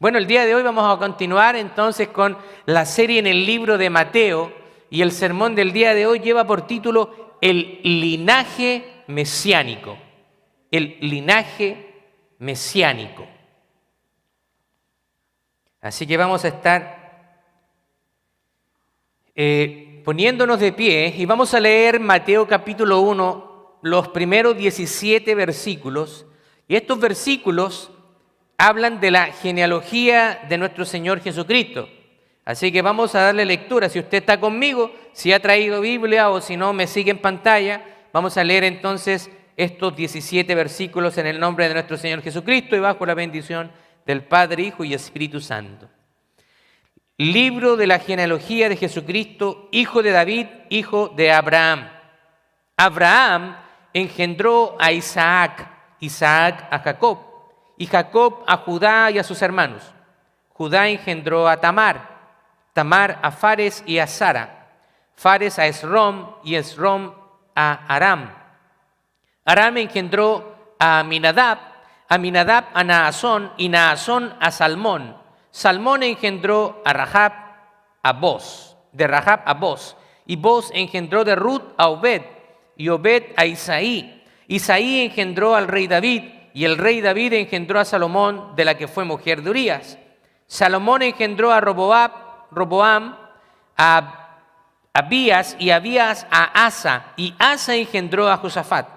Bueno, el día de hoy vamos a continuar entonces con la serie en el libro de Mateo y el sermón del día de hoy lleva por título El linaje mesiánico. El linaje mesiánico. Así que vamos a estar poniéndonos de pie y vamos a leer Mateo capítulo 1, los primeros 17 versículos. Y estos versículos hablan de la genealogía de nuestro Señor Jesucristo. Así que vamos a darle lectura. Si usted está conmigo, si ha traído Biblia o si no me sigue en pantalla, vamos a leer entonces estos 17 versículos en el nombre de nuestro Señor Jesucristo y bajo la bendición del Padre, Hijo y Espíritu Santo. Libro de la genealogía de Jesucristo, hijo de David, hijo de Abraham. Abraham engendró a Isaac, Isaac a Jacob, y Jacob a Judá y a sus hermanos. Judá engendró a Tamar, Tamar a Fares y a Zara, Fares a Esrom y Esrom a Aram. Aram engendró a Aminadab, Aminadab a Naasón y Naasón a Salmón. Salmón engendró a Rahab a Boz, de Rahab a Boz, y Boz engendró de Ruth a Obed, y Obed a Isaí. Isaí engendró al rey David, y el rey David engendró a Salomón, de la que fue mujer de Urías. Salomón engendró a Roboam, a Abías, y Abías a Asa, y Asa engendró a Josafat.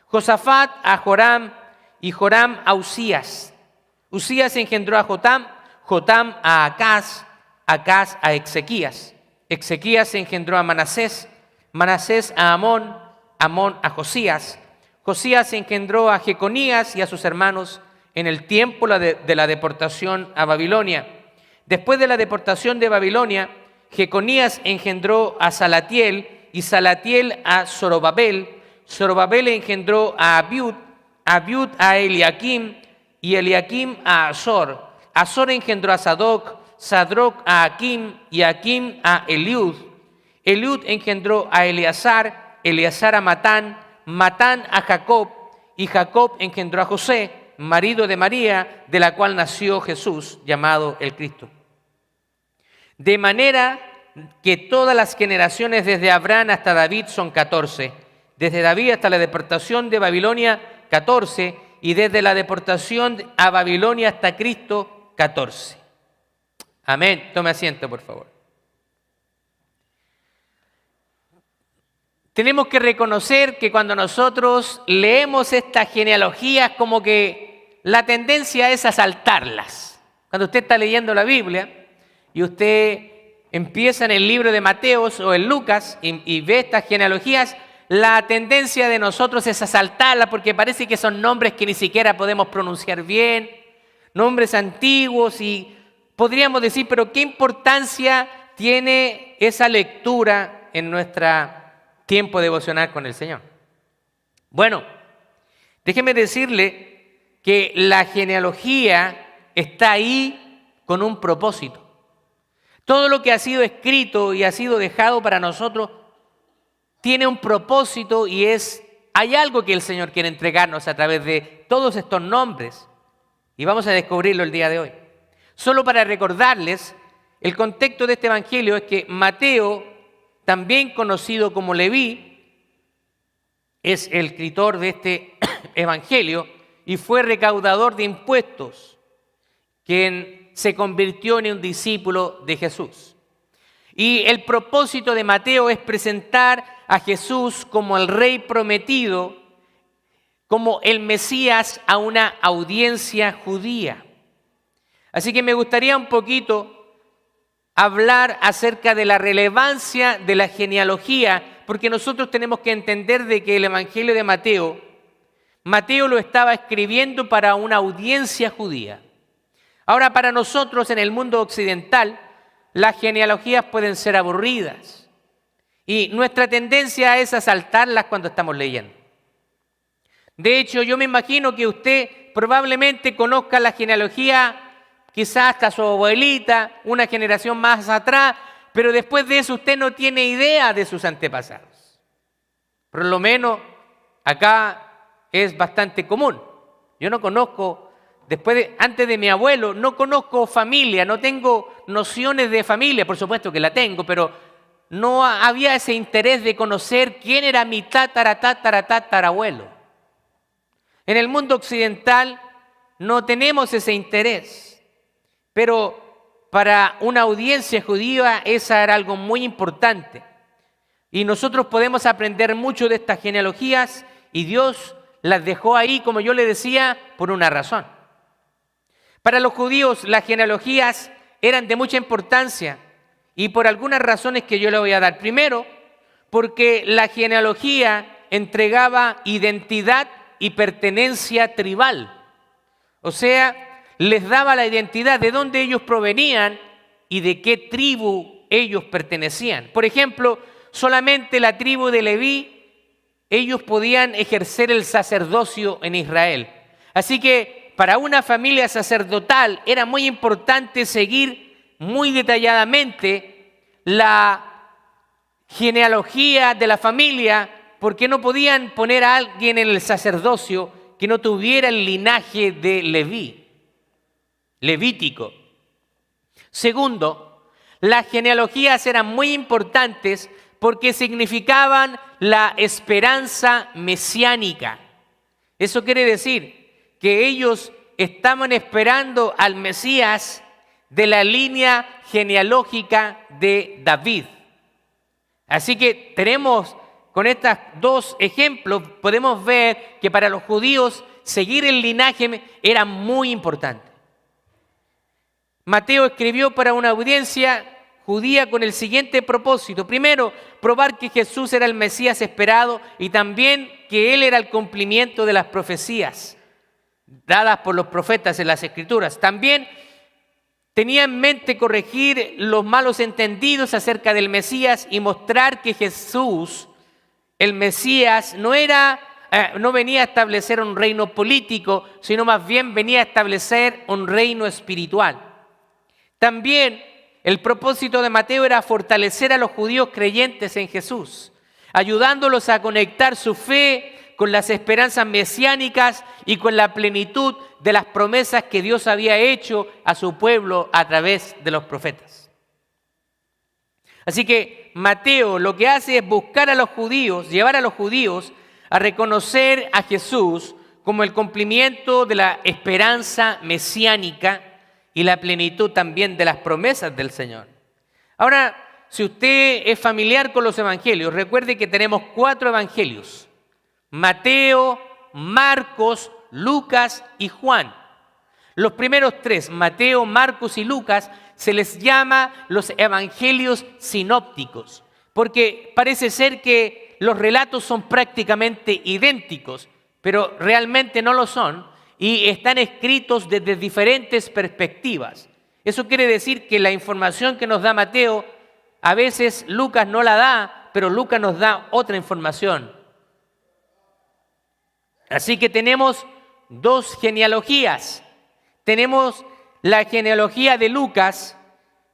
Josafat a Joram, y Joram a Usías. Usías engendró a Jotam, Jotam a Acaz, Acaz a Ezequías. Ezequías engendró a Manasés, Manasés a Amón, Amón a Josías. Josías engendró a Jeconías y a sus hermanos en el tiempo de la deportación a Babilonia. Después de la deportación de Babilonia, Jeconías engendró a Salatiel y Salatiel a Zorobabel. Zorobabel engendró a Abiud, Abiud a Eliakim y Eliakim a Azor. Azor engendró a Sadoc, Sadoc a Akim y Akim a Eliud. Eliud engendró a Eleazar, Eleazar a Matán, Matán a Jacob, y Jacob engendró a José, marido de María, de la cual nació Jesús, llamado el Cristo. De manera que todas las generaciones desde Abraham hasta David son 14, desde David hasta la deportación de Babilonia 14, y desde la deportación a Babilonia hasta Cristo 14. Amén. Tome asiento, por favor. Tenemos que reconocer que cuando nosotros leemos estas genealogías, como que la tendencia es a saltarlas. Cuando usted está leyendo la Biblia y usted empieza en el libro de Mateo o en Lucas y ve estas genealogías, la tendencia de nosotros es a saltarlas porque parece que son nombres que ni siquiera podemos pronunciar bien, nombres antiguos y podríamos decir, pero ¿qué importancia tiene esa lectura en nuestra tiempo devocional con el Señor? Bueno, déjeme decirle que la genealogía está ahí con un propósito. Todo lo que ha sido escrito y ha sido dejado para nosotros tiene un propósito y hay algo que el Señor quiere entregarnos a través de todos estos nombres. Y vamos a descubrirlo el día de hoy. Solo para recordarles, el contexto de este evangelio es que Mateo, también conocido como Leví, es el escritor de este evangelio y fue recaudador de impuestos, quien se convirtió en un discípulo de Jesús. Y el propósito de Mateo es presentar a Jesús como el Rey prometido, como el Mesías a una audiencia judía. Así que me gustaría un poquito hablar acerca de la relevancia de la genealogía, porque nosotros tenemos que entender de que el Evangelio de Mateo lo estaba escribiendo para una audiencia judía. Ahora, para nosotros en el mundo occidental, las genealogías pueden ser aburridas y nuestra tendencia es a saltarlas cuando estamos leyendo. De hecho, yo me imagino que usted probablemente conozca la genealogía quizás hasta su abuelita, una generación más atrás, pero después de eso usted no tiene idea de sus antepasados. Por lo menos acá es bastante común. Yo no conozco antes de mi abuelo, no conozco familia, no tengo nociones de familia, por supuesto que la tengo, pero no había ese interés de conocer quién era mi tatarabuelo. En el mundo occidental no tenemos ese interés, pero para una audiencia judía eso era algo muy importante. Y nosotros podemos aprender mucho de estas genealogías y Dios las dejó ahí, como yo le decía, por una razón. Para los judíos las genealogías eran de mucha importancia y por algunas razones que yo le voy a dar. Primero, porque la genealogía entregaba identidad y pertenencia tribal. O sea, les daba la identidad de dónde ellos provenían y de qué tribu ellos pertenecían. Por ejemplo, solamente la tribu de Leví, ellos podían ejercer el sacerdocio en Israel. Así que para una familia sacerdotal era muy importante seguir muy detalladamente la genealogía de la familia, porque no podían poner a alguien en el sacerdocio que no tuviera el linaje de Leví, levítico. Segundo, las genealogías eran muy importantes porque significaban la esperanza mesiánica. Eso quiere decir que ellos estaban esperando al Mesías de la línea genealógica de David. Así que tenemos, con estos dos ejemplos, podemos ver que para los judíos seguir el linaje era muy importante. Mateo escribió para una audiencia judía con el siguiente propósito. Primero, probar que Jesús era el Mesías esperado y también que Él era el cumplimiento de las profecías dadas por los profetas en las Escrituras. También tenía en mente corregir los malos entendidos acerca del Mesías y mostrar que Jesús, el Mesías, no venía a establecer un reino político, sino más bien venía a establecer un reino espiritual. También el propósito de Mateo era fortalecer a los judíos creyentes en Jesús, ayudándolos a conectar su fe con las esperanzas mesiánicas y con la plenitud de las promesas que Dios había hecho a su pueblo a través de los profetas. Así que Mateo lo que hace es buscar a los judíos, llevar a los judíos a reconocer a Jesús como el cumplimiento de la esperanza mesiánica y la plenitud también de las promesas del Señor. Ahora, si usted es familiar con los evangelios, recuerde que tenemos 4 evangelios: Mateo, Marcos, Lucas y Juan. Los primeros 3, Mateo, Marcos y Lucas, se les llama los evangelios sinópticos, porque parece ser que los relatos son prácticamente idénticos, pero realmente no lo son y están escritos desde diferentes perspectivas. Eso quiere decir que la información que nos da Mateo, a veces Lucas no la da, pero Lucas nos da otra información. Así que tenemos 2 genealogías. Tenemos la genealogía de Lucas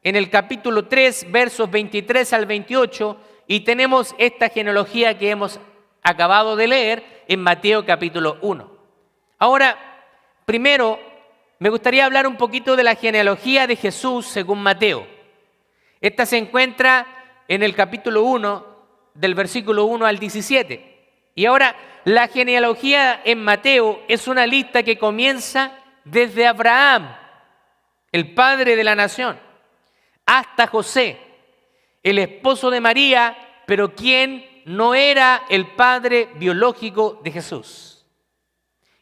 en el capítulo 3, versos 23 al 28, y tenemos esta genealogía que hemos acabado de leer en Mateo capítulo 1. Ahora, primero, me gustaría hablar un poquito de la genealogía de Jesús según Mateo. Esta se encuentra en el capítulo 1, del versículo 1 al 17. Y ahora, la genealogía en Mateo es una lista que comienza desde Abraham, el padre de la nación, hasta José, el esposo de María, pero quien no era el padre biológico de Jesús.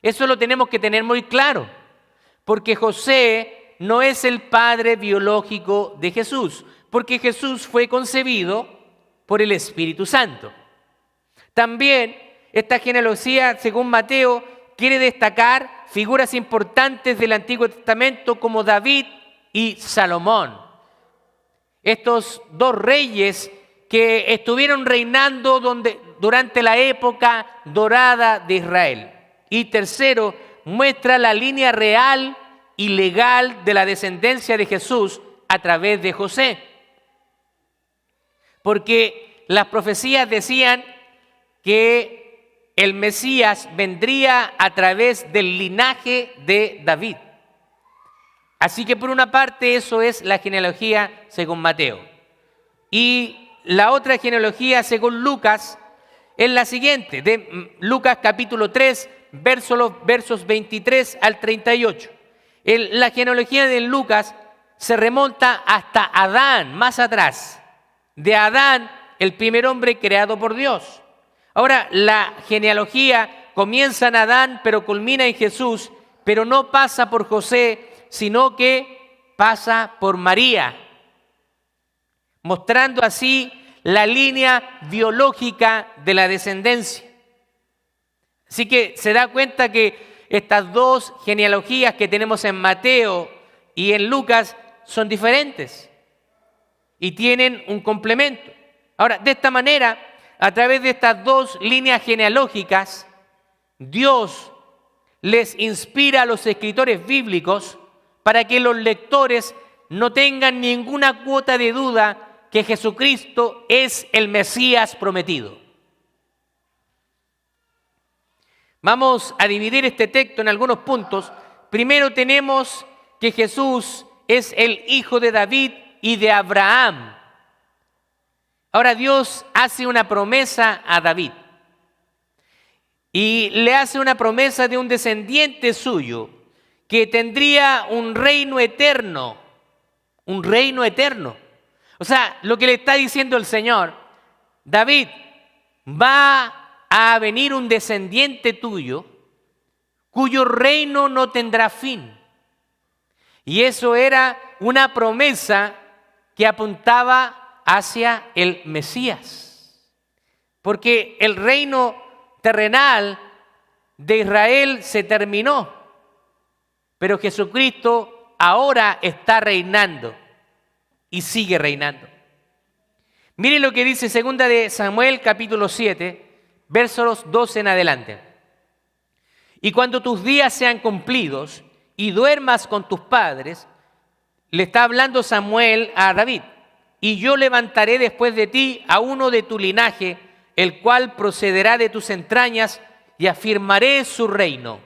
Eso lo tenemos que tener muy claro, porque José no es el padre biológico de Jesús, porque Jesús fue concebido por el Espíritu Santo. También esta genealogía, según Mateo, quiere destacar figuras importantes del Antiguo Testamento como David y Salomón. Estos 2 reyes que estuvieron reinando durante la época dorada de Israel. Y tercero, muestra la línea real y legal de la descendencia de Jesús a través de José. Porque las profecías decían que el Mesías vendría a través del linaje de David. Así que por una parte eso es la genealogía según Mateo. Y la otra genealogía según Lucas es la siguiente, de Lucas capítulo 3, versos 23 al 38. La genealogía de Lucas se remonta hasta Adán, más atrás. De Adán, el primer hombre creado por Dios. Ahora, la genealogía comienza en Adán, pero culmina en Jesús, pero no pasa por José, sino que pasa por María, mostrando así la línea biológica de la descendencia. Así que se da cuenta que estas dos genealogías que tenemos en Mateo y en Lucas son diferentes y tienen un complemento. Ahora, de esta manera, a través de estas dos líneas genealógicas, Dios les inspira a los escritores bíblicos para que los lectores no tengan ninguna cuota de duda que Jesucristo es el Mesías prometido. Vamos a dividir este texto en algunos puntos. Primero tenemos que Jesús es el hijo de David y de Abraham. Ahora Dios hace una promesa a David y le hace una promesa de un descendiente suyo que tendría un reino eterno, un reino eterno. O sea, lo que le está diciendo el Señor, David, va a venir un descendiente tuyo cuyo reino no tendrá fin. Y eso era una promesa que apuntaba hacia el Mesías. Porque el reino terrenal de Israel se terminó, pero Jesucristo ahora está reinando y sigue reinando. Miren lo que dice 2 de Samuel capítulo 7, versos 12 en adelante. Y cuando tus días sean cumplidos y duermas con tus padres, le está hablando Samuel a David, y yo levantaré después de ti a uno de tu linaje, el cual procederá de tus entrañas, y afirmaré su reino.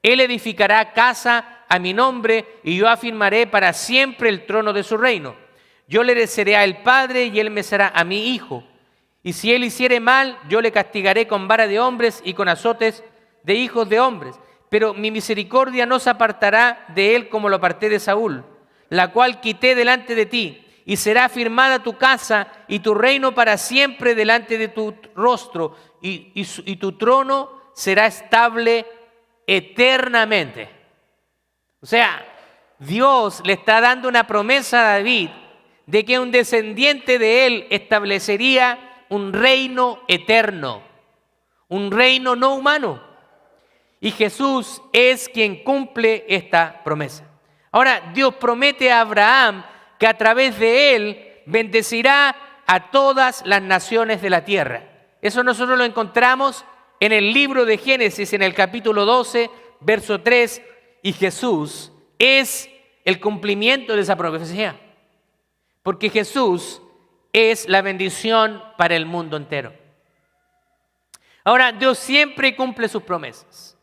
Él edificará casa a mi nombre, y yo afirmaré para siempre el trono de su reino. Yo le seré al padre, y él me será a mi hijo. Y si él hiciere mal, yo le castigaré con vara de hombres y con azotes de hijos de hombres. Pero mi misericordia no se apartará de él como lo aparté de Saúl, la cual quité delante de ti. Y será afirmada tu casa y tu reino para siempre delante de tu rostro, y tu trono será estable eternamente. O sea, Dios le está dando una promesa a David de que un descendiente de él establecería un reino eterno, un reino no humano. Y Jesús es quien cumple esta promesa. Ahora, Dios promete a Abraham que a través de él bendecirá a todas las naciones de la tierra. Eso nosotros lo encontramos en el libro de Génesis, en el capítulo 12, verso 3, y Jesús es el cumplimiento de esa profecía, porque Jesús es la bendición para el mundo entero. Ahora, Dios siempre cumple sus promesas.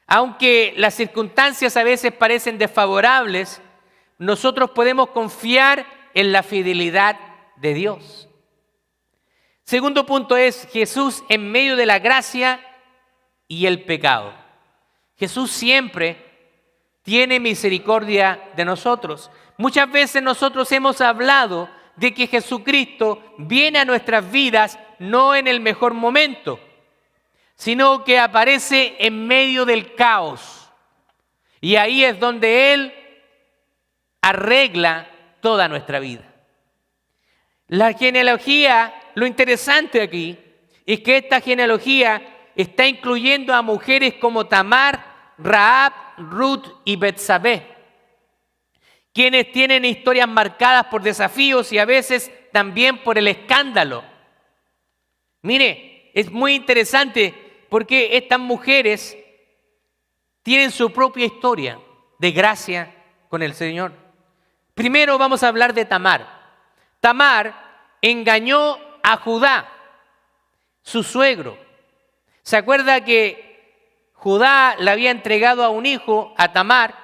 Aunque las circunstancias a veces parecen desfavorables, nosotros podemos confiar en la fidelidad de Dios. Segundo punto es Jesús en medio de la gracia y el pecado. Jesús siempre tiene misericordia de nosotros. Muchas veces nosotros hemos hablado de que Jesucristo viene a nuestras vidas no en el mejor momento, sino que aparece en medio del caos. Y ahí es donde Él arregla toda nuestra vida. La genealogía, lo interesante aquí, es que esta genealogía está incluyendo a mujeres como Tamar, Rahab, Ruth y Betsabé, quienes tienen historias marcadas por desafíos y a veces también por el escándalo. Mire, es muy interesante porque estas mujeres tienen su propia historia de gracia con el Señor. Primero vamos a hablar de Tamar. Tamar engañó a Judá, su suegro. ¿Se acuerda que Judá le había entregado a un hijo, a Tamar,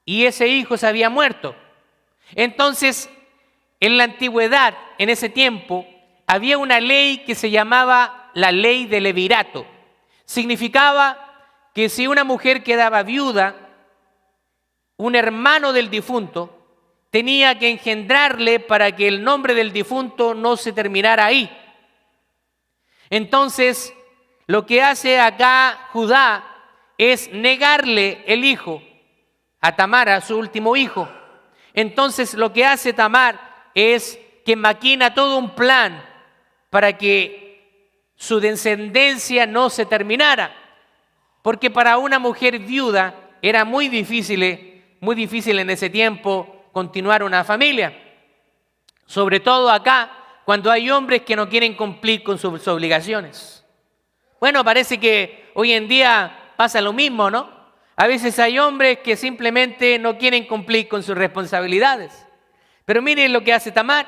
y ese hijo se había muerto? Entonces, en la antigüedad, en ese tiempo, había una ley que se llamaba la ley del levirato. Significaba que si una mujer quedaba viuda, un hermano del difunto tenía que engendrarle para que el nombre del difunto no se terminara ahí. Entonces, lo que hace acá Judá es negarle el hijo a Tamar, a su último hijo. Entonces, lo que hace Tamar es que maquina todo un plan para que su descendencia no se terminara. Porque para una mujer viuda era muy difícil en ese tiempo continuar una familia. Sobre todo acá, cuando hay hombres que no quieren cumplir con sus obligaciones. Bueno, parece que hoy en día pasa lo mismo, ¿no? A veces hay hombres que simplemente no quieren cumplir con sus responsabilidades. Pero miren lo que hace Tamar.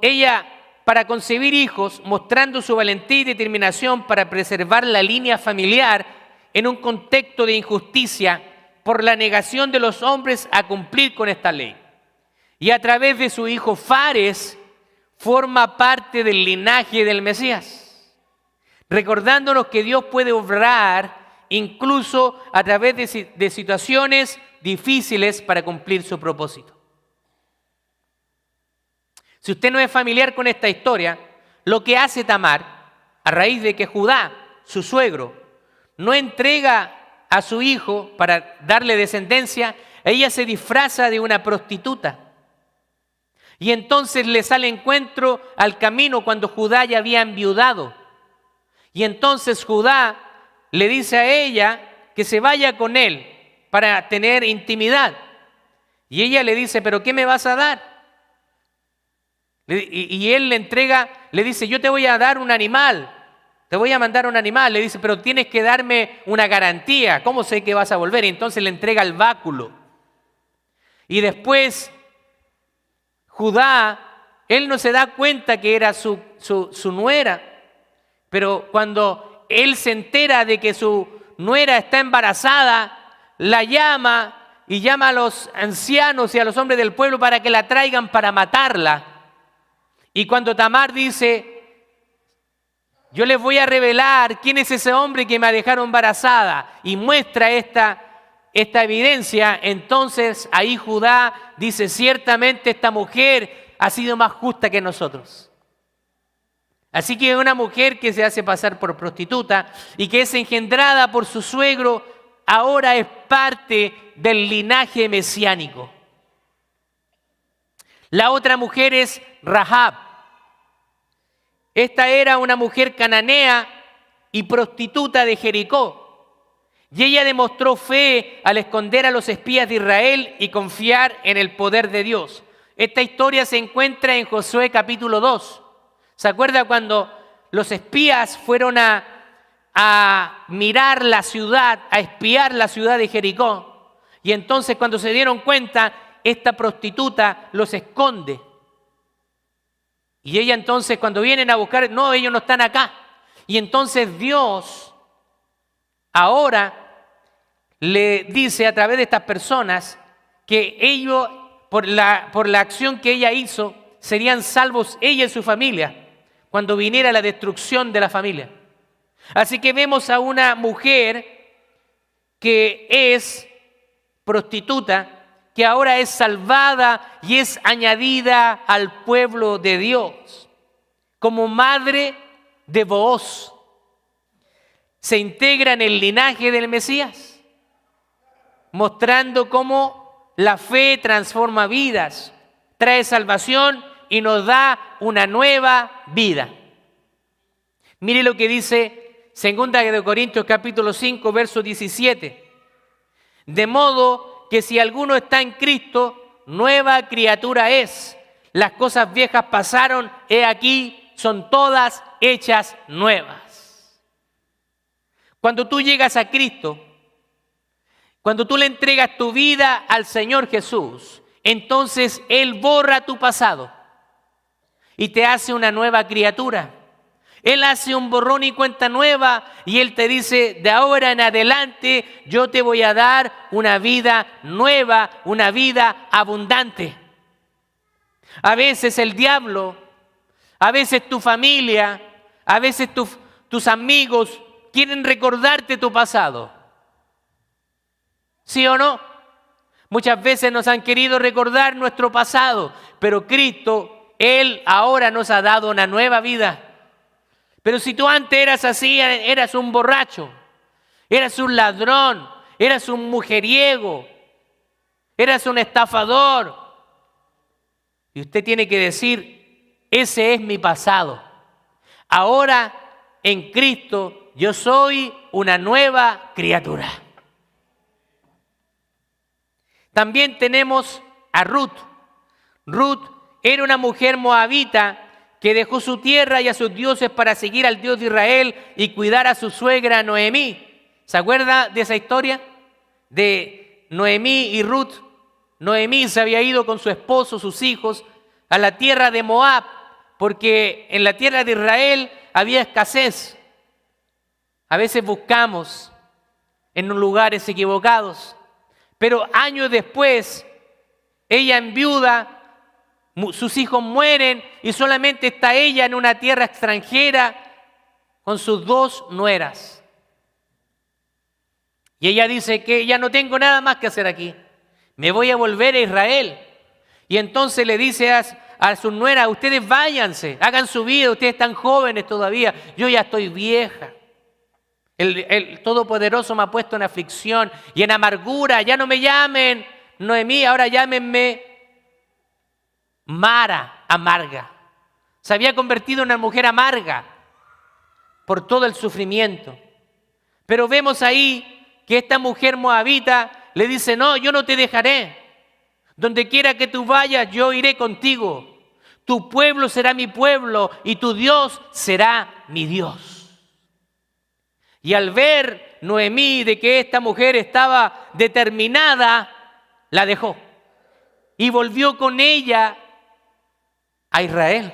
Ella, para concebir hijos, mostrando su valentía y determinación para preservar la línea familiar en un contexto de injusticia por la negación de los hombres a cumplir con esta ley. Y a través de su hijo Fares, forma parte del linaje del Mesías, recordándonos que Dios puede obrar incluso a través de situaciones difíciles para cumplir su propósito. Si usted no es familiar con esta historia, lo que hace Tamar, a raíz de que Judá, su suegro, no entrega a su hijo para darle descendencia, ella se disfraza de una prostituta. Y entonces le sale encuentro al camino cuando Judá ya había enviudado. Y entonces Judá le dice a ella que se vaya con él para tener intimidad. Y ella le dice, ¿pero qué me vas a dar? Y él le dice, yo te voy a dar un animal, te voy a mandar un animal. Le dice, pero tienes que darme una garantía, ¿cómo sé que vas a volver? Y entonces le entrega el báculo. Y después Judá, él no se da cuenta que era su nuera, pero cuando él se entera de que su nuera está embarazada, la llama y llama a los ancianos y a los hombres del pueblo para que la traigan para matarla. Y cuando Tamar dice, yo les voy a revelar quién es ese hombre que me ha dejado embarazada, y muestra esta evidencia, entonces ahí Judá dice, ciertamente esta mujer ha sido más justa que nosotros. Así que una mujer que se hace pasar por prostituta y que es engendrada por su suegro, ahora es parte del linaje mesiánico. La otra mujer es Rahab. Esta era una mujer cananea y prostituta de Jericó. Y ella demostró fe al esconder a los espías de Israel y confiar en el poder de Dios. Esta historia se encuentra en Josué capítulo 2. ¿Se acuerda cuando los espías fueron a mirar la ciudad, a espiar la ciudad de Jericó? Y entonces cuando se dieron cuenta, esta prostituta los esconde. Y ella entonces cuando vienen a buscar, no, ellos no están acá. Y entonces Dios ahora le dice a través de estas personas que ellos, por la acción que ella hizo, serían salvos ella y su familia cuando viniera la destrucción de la familia. Así que vemos a una mujer que es prostituta, que ahora es salvada y es añadida al pueblo de Dios como madre de Booz. Se integra en el linaje del Mesías, mostrando cómo la fe transforma vidas, trae salvación y nos da una nueva vida. Mire lo que dice 2 Corintios capítulo 5, verso 17. De modo que si alguno está en Cristo, nueva criatura es. Las cosas viejas pasaron, he aquí, son todas hechas nuevas. Cuando tú llegas a Cristo, cuando tú le entregas tu vida al Señor Jesús, entonces Él borra tu pasado y te hace una nueva criatura. Él hace un borrón y cuenta nueva y Él te dice, de ahora en adelante yo te voy a dar una vida nueva, una vida abundante. A veces el diablo, a veces tu familia, a veces tus amigos quieren recordarte tu pasado. ¿Sí o no? Muchas veces nos han querido recordar nuestro pasado, pero Cristo, Él ahora nos ha dado una nueva vida. Pero si tú antes eras así, eras un borracho, eras un ladrón, eras un mujeriego, eras un estafador. Y usted tiene que decir, ese es mi pasado. Ahora en Cristo yo soy una nueva criatura. También tenemos a Ruth. Ruth era una mujer moabita que dejó su tierra y a sus dioses para seguir al Dios de Israel y cuidar a su suegra Noemí. ¿Se acuerda de esa historia? De Noemí y Ruth. Noemí se había ido con su esposo, sus hijos, a la tierra de Moab, porque en la tierra de Israel había escasez. A veces buscamos en lugares equivocados, pero años después, ella enviuda, sus hijos mueren y solamente está ella en una tierra extranjera con sus 2 nueras. Y ella dice que ya no tengo nada más que hacer aquí, me voy a volver a Israel. Y entonces le dice a sus nueras, ustedes váyanse, hagan su vida, ustedes están jóvenes todavía, yo ya estoy vieja. El Todopoderoso me ha puesto en aflicción y en amargura, ya no me llamen Noemí, ahora llámenme Mara, amarga. Se había convertido en una mujer amarga por todo el sufrimiento. Pero vemos ahí que esta mujer moabita le dice, no, yo no te dejaré. Donde quiera que tú vayas, yo iré contigo. Tu pueblo será mi pueblo y tu Dios será mi Dios. Y al ver Noemí de que esta mujer estaba determinada, la dejó. Y volvió con ella a Israel.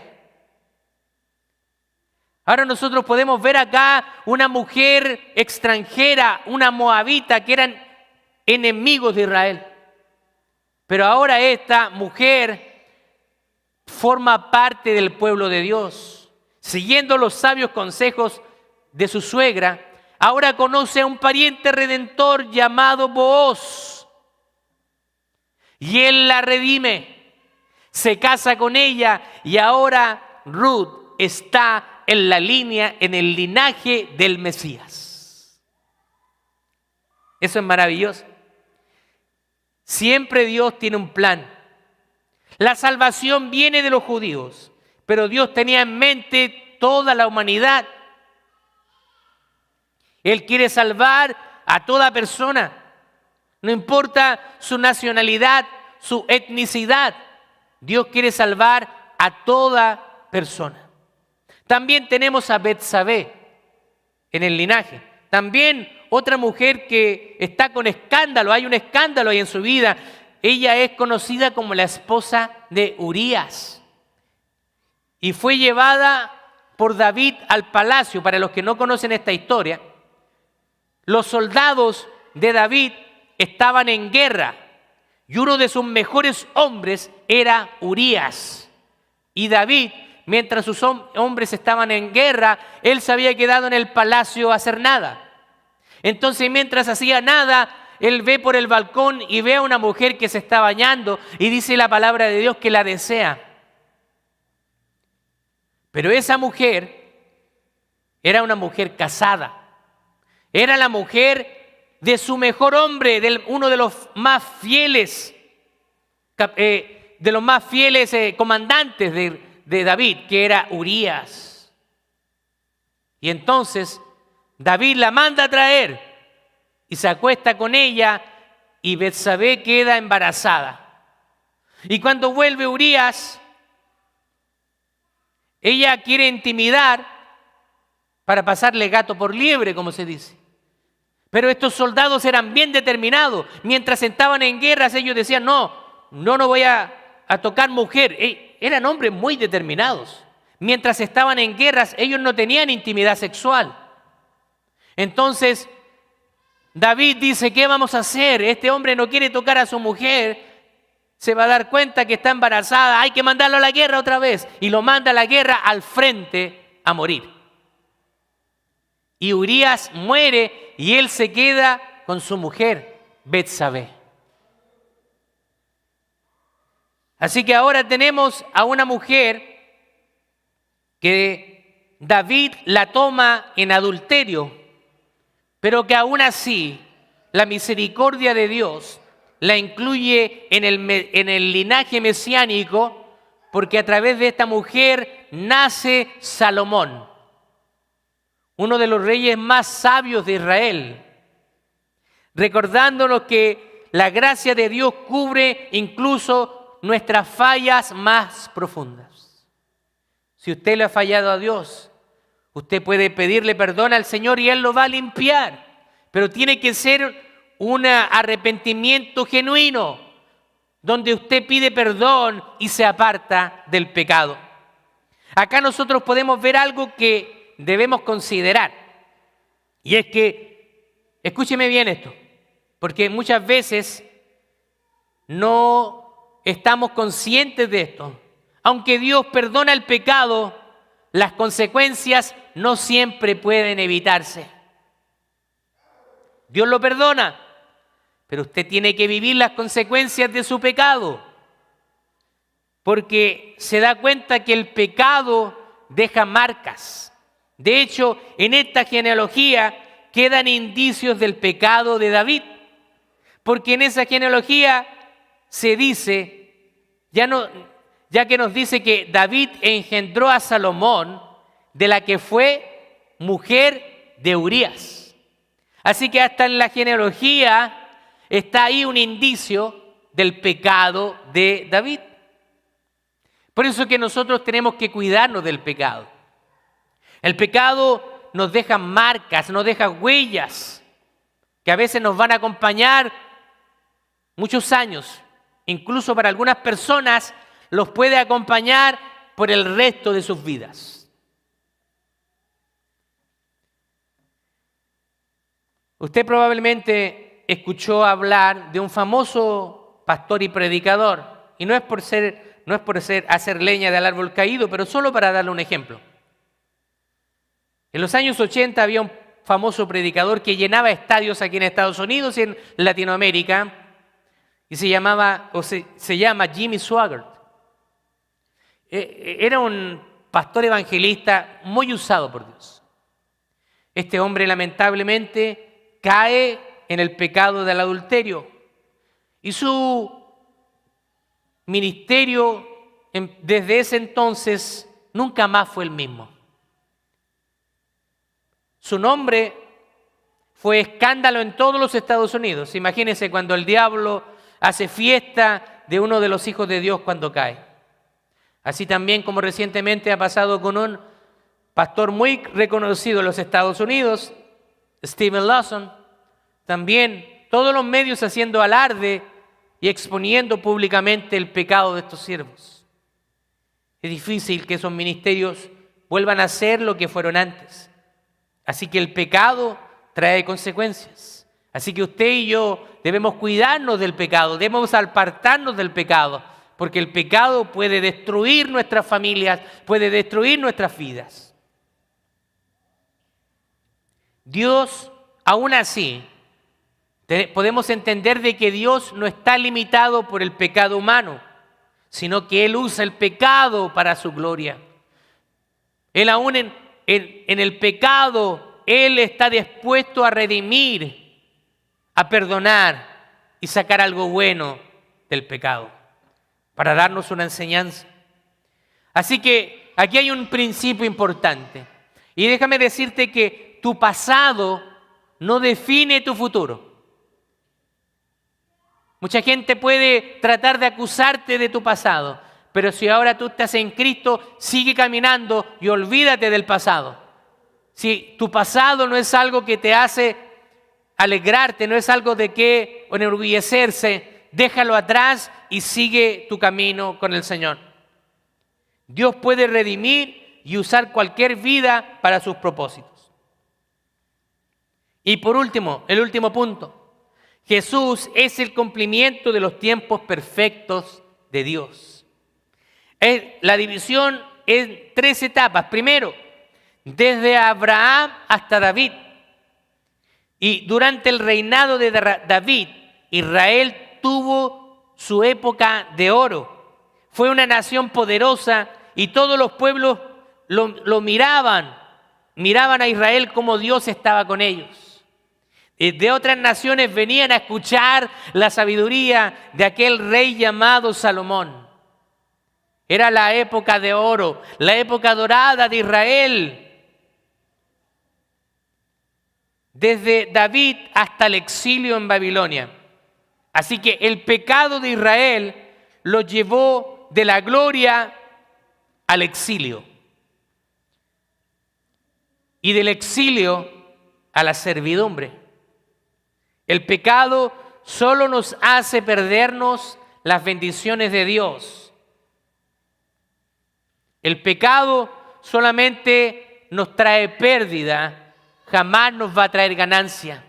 Ahora nosotros podemos ver acá una mujer extranjera, una moabita, que eran enemigos de Israel. Pero ahora esta mujer forma parte del pueblo de Dios. Siguiendo los sabios consejos de su suegra, ahora conoce a un pariente redentor llamado Booz. Y él la redime. Se casa con ella y ahora Ruth está en la línea, en el linaje del Mesías. Eso es maravilloso. Siempre Dios tiene un plan. La salvación viene de los judíos, pero Dios tenía en mente toda la humanidad. Él quiere salvar a toda persona, no importa su nacionalidad, su etnicidad. Dios quiere salvar a toda persona. También tenemos a Betsabé en el linaje. También otra mujer que está con escándalo, hay un escándalo ahí en su vida. Ella es conocida como la esposa de Urías. Y fue llevada por David al palacio. Para los que no conocen esta historia, los soldados de David estaban en guerra. Y uno de sus mejores hombres era Urías. Y David, mientras sus hombres estaban en guerra, él se había quedado en el palacio a hacer nada. Entonces, mientras hacía nada, él ve por el balcón y ve a una mujer que se está bañando y dice la palabra de Dios que la desea. Pero esa mujer era una mujer casada. Era la mujer de su mejor hombre, de uno de los más fieles, comandantes de David, que era Urías. Y entonces David la manda a traer y se acuesta con ella y Betsabé queda embarazada. Y cuando vuelve Urías, ella quiere intimidar para pasarle gato por liebre, como se dice. Pero estos soldados eran bien determinados. Mientras estaban en guerras, ellos decían, no voy a tocar mujer. Eran hombres muy determinados. mientras estaban en guerras, ellos no tenían intimidad sexual. Entonces, David dice, ¿qué vamos a hacer? Este hombre no quiere tocar a su mujer, se va a dar cuenta que está embarazada, hay que mandarlo a la guerra otra vez. Y lo manda a la guerra al frente a morir. Y Urías muere y él se queda con su mujer, Betsabé. Así que ahora tenemos a una mujer que David la toma en adulterio, pero que aún así la misericordia de Dios la incluye en el linaje mesiánico, porque a través de esta mujer nace Salomón, uno de los reyes más sabios de Israel, recordándonos que la gracia de Dios cubre incluso nuestras fallas más profundas. Si usted le ha fallado a Dios, usted puede pedirle perdón al Señor y Él lo va a limpiar, pero tiene que ser un arrepentimiento genuino, donde usted pide perdón y se aparta del pecado. Acá nosotros podemos ver algo que debemos considerar, y es que, escúcheme bien esto, porque muchas veces no estamos conscientes de esto. Aunque Dios perdona el pecado, las consecuencias no siempre pueden evitarse. Dios lo perdona, pero usted tiene que vivir las consecuencias de su pecado, porque se da cuenta que el pecado deja marcas. De hecho, en esta genealogía quedan indicios del pecado de David, porque en esa genealogía se dice, ya que nos dice que David engendró a Salomón, de la que fue mujer de Urías. Así que hasta en la genealogía está ahí un indicio del pecado de David. Por eso que nosotros tenemos que cuidarnos del pecado. El pecado nos deja marcas, nos deja huellas, que a veces nos van a acompañar muchos años. Incluso para algunas personas los puede acompañar por el resto de sus vidas. Usted probablemente escuchó hablar de un famoso pastor y predicador, y no es por hacer leña del árbol caído, pero solo para darle un ejemplo. En los años 80 había un famoso predicador que llenaba estadios aquí en Estados Unidos y en Latinoamérica, y se llama Jimmy Swaggart. Era un pastor evangelista muy usado por Dios. Este hombre lamentablemente cae en el pecado del adulterio y su ministerio desde ese entonces nunca más fue el mismo. Su nombre fue escándalo en todos los Estados Unidos. Imagínense cuando el diablo hace fiesta de uno de los hijos de Dios cuando cae. Así también como recientemente ha pasado con un pastor muy reconocido en los Estados Unidos, Steven Lawson, también todos los medios haciendo alarde y exponiendo públicamente el pecado de estos siervos. Es difícil que esos ministerios vuelvan a ser lo que fueron antes. Así que el pecado trae consecuencias. Así que usted y yo debemos cuidarnos del pecado, debemos apartarnos del pecado, porque el pecado puede destruir nuestras familias, puede destruir nuestras vidas. Dios, aún así, podemos entender de que Dios no está limitado por el pecado humano, sino que Él usa el pecado para su gloria. Él aún en el pecado, Él está dispuesto a redimir, a perdonar y sacar algo bueno del pecado, para darnos una enseñanza. Así que aquí hay un principio importante. Y déjame decirte que tu pasado no define tu futuro. Mucha gente puede tratar de acusarte de tu pasado, pero si ahora tú estás en Cristo, sigue caminando y olvídate del pasado. Si tu pasado no es algo que te hace alegrarte, no es algo de qué enorgullecerse, déjalo atrás y sigue tu camino con el Señor. Dios puede redimir y usar cualquier vida para sus propósitos. Y por último, el último punto, Jesús es el cumplimiento de los tiempos perfectos de Dios. La división en 3 etapas. Primero, desde Abraham hasta David. Y durante el reinado de David, Israel tuvo su época de oro. Fue una nación poderosa y todos los pueblos lo miraban a Israel como Dios estaba con ellos. De otras naciones venían a escuchar la sabiduría de aquel rey llamado Salomón. Era la época de oro, la época dorada de Israel. Desde David hasta el exilio en Babilonia. Así que el pecado de Israel lo llevó de la gloria al exilio. Y del exilio a la servidumbre. El pecado solo nos hace perdernos las bendiciones de Dios. El pecado solamente nos trae pérdida, jamás nos va a traer ganancia.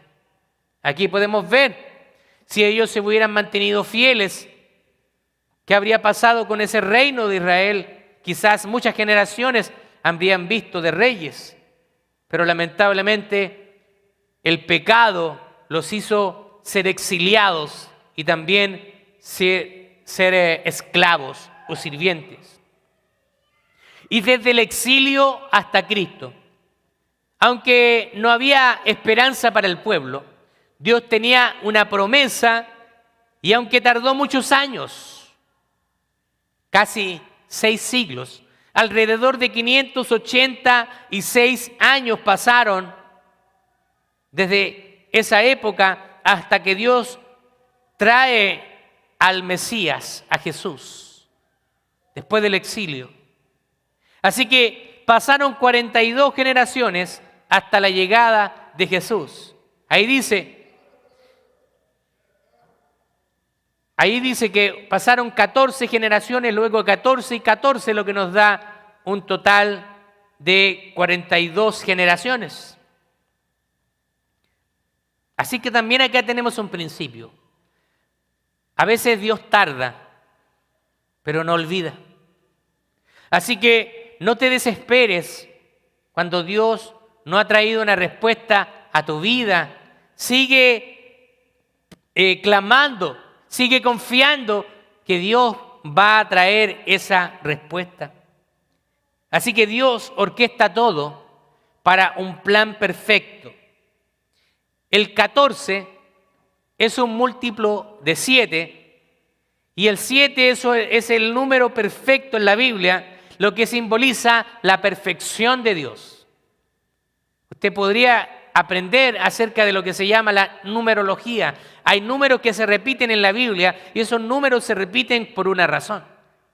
Aquí podemos ver, si ellos se hubieran mantenido fieles, ¿qué habría pasado con ese reino de Israel? Quizás muchas generaciones habrían visto de reyes, pero lamentablemente el pecado los hizo ser exiliados y también ser esclavos o sirvientes. Y desde el exilio hasta Cristo, aunque no había esperanza para el pueblo, Dios tenía una promesa y aunque tardó muchos años, casi 6 siglos, alrededor de 586 años pasaron desde esa época hasta que Dios trae al Mesías, a Jesús, después del exilio. Así que pasaron 42 generaciones hasta la llegada de Jesús. Ahí dice que pasaron 14 generaciones, luego 14 y 14, lo que nos da un total de 42 generaciones. Así que también acá tenemos un principio. A veces Dios tarda, pero no olvida. Así que no te desesperes cuando Dios no ha traído una respuesta a tu vida. Sigue clamando, sigue confiando que Dios va a traer esa respuesta. Así que Dios orquesta todo para un plan perfecto. El 14 es un múltiplo de 7 y el 7 es el número perfecto en la Biblia, lo que simboliza la perfección de Dios. Usted podría aprender acerca de lo que se llama la numerología. Hay números que se repiten en la Biblia y esos números se repiten por una razón.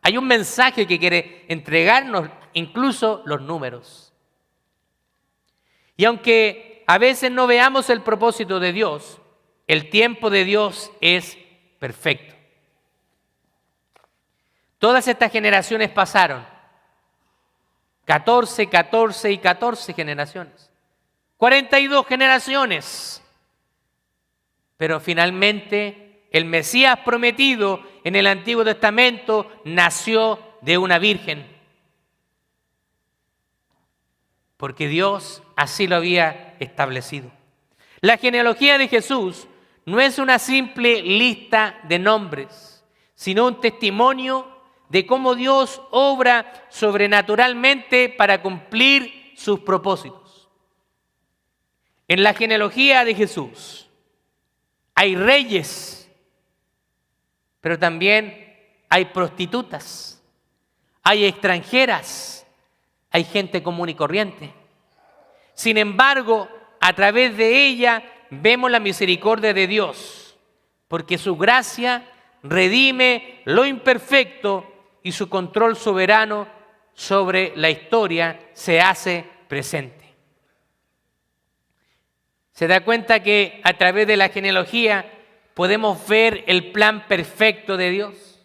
Hay un mensaje que quiere entregarnos, incluso los números. Y aunque a veces no veamos el propósito de Dios, el tiempo de Dios es perfecto. Todas estas generaciones pasaron. 14, 14 y 14 generaciones. 42 generaciones. Pero finalmente el Mesías prometido en el Antiguo Testamento nació de una virgen. Porque Dios así lo había establecido. La genealogía de Jesús no es una simple lista de nombres, sino un testimonio de cómo Dios obra sobrenaturalmente para cumplir sus propósitos. En la genealogía de Jesús hay reyes, pero también hay prostitutas, hay extranjeras, hay gente común y corriente. Sin embargo, a través de ella vemos la misericordia de Dios, porque su gracia redime lo imperfecto y su control soberano sobre la historia se hace presente. ¿Se da cuenta que a través de la genealogía podemos ver el plan perfecto de Dios?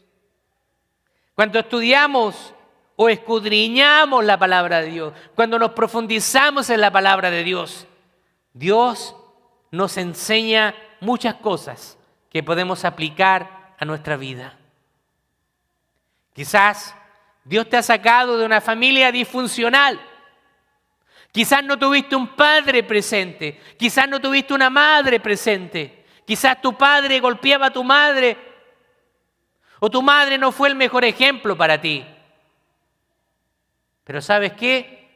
Cuando estudiamos o escudriñamos la palabra de Dios, cuando nos profundizamos en la palabra de Dios, Dios nos enseña muchas cosas que podemos aplicar a nuestra vida. Quizás Dios te ha sacado de una familia disfuncional. Quizás no tuviste un padre presente. Quizás no tuviste una madre presente. Quizás tu padre golpeaba a tu madre. O tu madre no fue el mejor ejemplo para ti. Pero ¿sabes qué?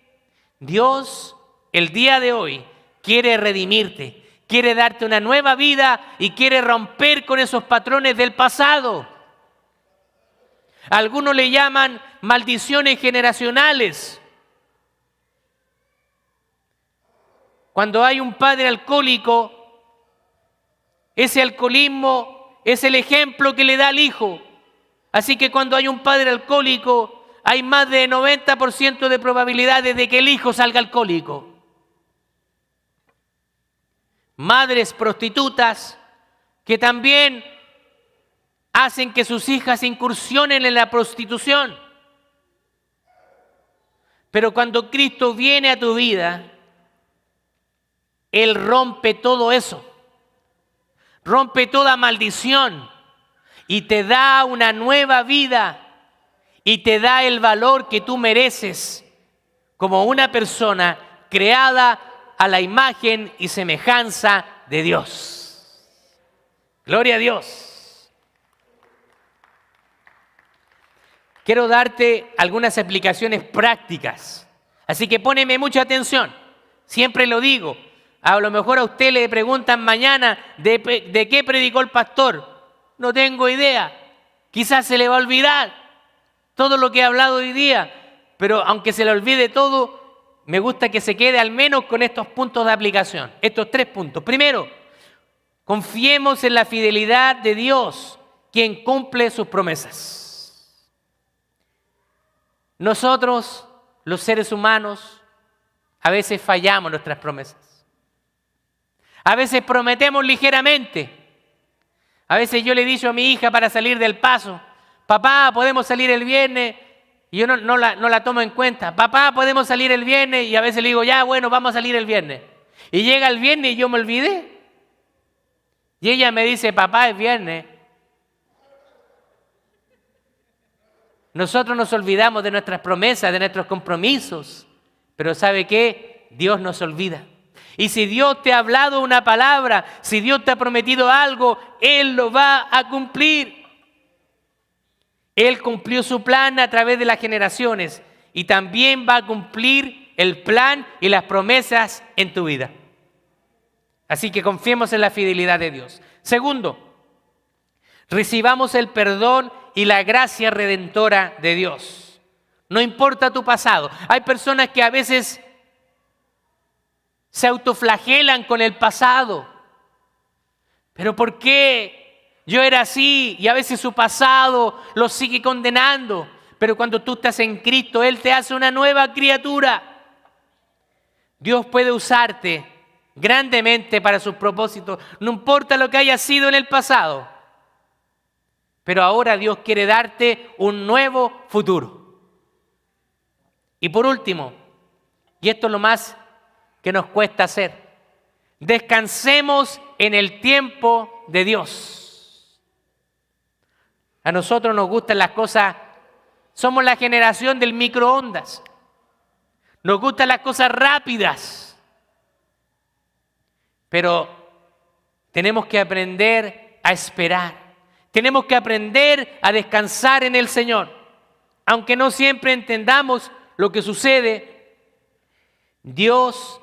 Dios, el día de hoy, quiere redimirte. Quiere darte una nueva vida y quiere romper con esos patrones del pasado. Algunos le llaman maldiciones generacionales. Cuando hay un padre alcohólico, ese alcoholismo es el ejemplo que le da al hijo. Así que cuando hay un padre alcohólico, hay más de 90% de probabilidades de que el hijo salga alcohólico. Madres prostitutas que también hacen que sus hijas incursionen en la prostitución. Pero cuando Cristo viene a tu vida, Él rompe todo eso, rompe toda maldición y te da una nueva vida y te da el valor que tú mereces como una persona creada a la imagen y semejanza de Dios. Gloria a Dios. Quiero darte algunas explicaciones prácticas, así que póneme mucha atención. Siempre lo digo, a lo mejor a usted le preguntan mañana de qué predicó el pastor. No tengo idea, quizás se le va a olvidar todo lo que he hablado hoy día, pero aunque se le olvide todo, me gusta que se quede al menos con estos puntos de aplicación, estos 3 puntos. Primero, confiemos en la fidelidad de Dios, quien cumple sus promesas. Nosotros, los seres humanos, a veces fallamos nuestras promesas. A veces prometemos ligeramente. A veces yo le he dicho a mi hija para salir del paso, papá, podemos salir el viernes. Y yo no la tomo en cuenta. Papá, podemos salir el viernes. Y a veces le digo, ya, bueno, vamos a salir el viernes. Y llega el viernes y yo me olvidé. Y ella me dice, papá, es viernes. Nosotros nos olvidamos de nuestras promesas, de nuestros compromisos. Pero ¿sabe qué? Dios nos olvida. Y si Dios te ha hablado una palabra, si Dios te ha prometido algo, Él lo va a cumplir. Él cumplió su plan a través de las generaciones y también va a cumplir el plan y las promesas en tu vida. Así que confiemos en la fidelidad de Dios. Segundo, recibamos el perdón y la gracia redentora de Dios. No importa tu pasado. Hay personas que a veces se autoflagelan con el pasado. ¿Pero por qué? Yo era así y a veces su pasado lo sigue condenando. Pero cuando tú estás en Cristo, Él te hace una nueva criatura. Dios puede usarte grandemente para sus propósitos. No importa lo que haya sido en el pasado. Pero ahora Dios quiere darte un nuevo futuro. Y por último, y esto es lo más que nos cuesta hacer, descansemos en el tiempo de Dios. A nosotros nos gustan las cosas, somos la generación del microondas. Nos gustan las cosas rápidas. Pero tenemos que aprender a esperar. Tenemos que aprender a descansar en el Señor. Aunque no siempre entendamos lo que sucede, Dios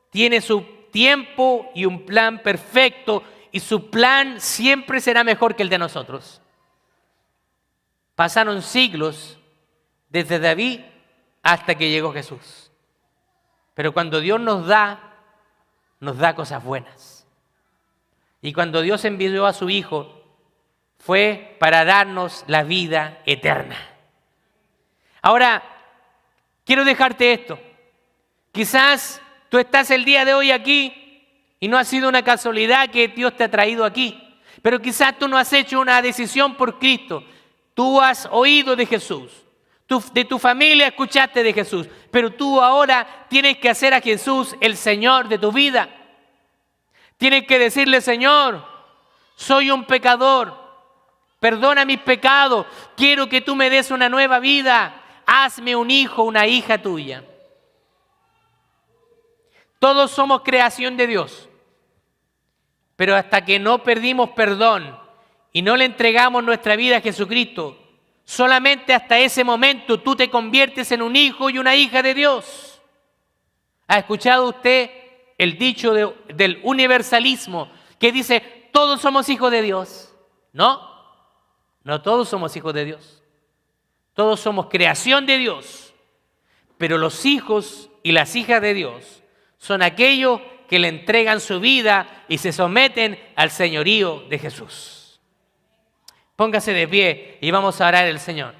tiene su tiempo y un plan perfecto y su plan siempre será mejor que el de nosotros. Pasaron siglos desde David hasta que llegó Jesús. Pero cuando Dios nos da cosas buenas. Y cuando Dios envió a su Hijo, fue para darnos la vida eterna. Ahora, quiero dejarte esto. Quizás tú estás el día de hoy aquí y no ha sido una casualidad que Dios te ha traído aquí. Pero quizás tú no has hecho una decisión por Cristo. Tú has oído de Jesús. de tu familia escuchaste de Jesús, pero tú ahora tienes que hacer a Jesús el Señor de tu vida. Tienes que decirle: Señor, soy un pecador, perdona mis pecados, quiero que tú me des una nueva vida, hazme un hijo, una hija tuya. Todos somos creación de Dios, pero hasta que no perdimos perdón y no le entregamos nuestra vida a Jesucristo, solamente hasta ese momento tú te conviertes en un hijo y una hija de Dios. ¿Ha escuchado usted el dicho del universalismo que dice: todos somos hijos de Dios? No, no todos somos hijos de Dios. Todos somos creación de Dios, pero los hijos y las hijas de Dios son aquellos que le entregan su vida y se someten al señorío de Jesús. Póngase de pie y vamos a orar al Señor.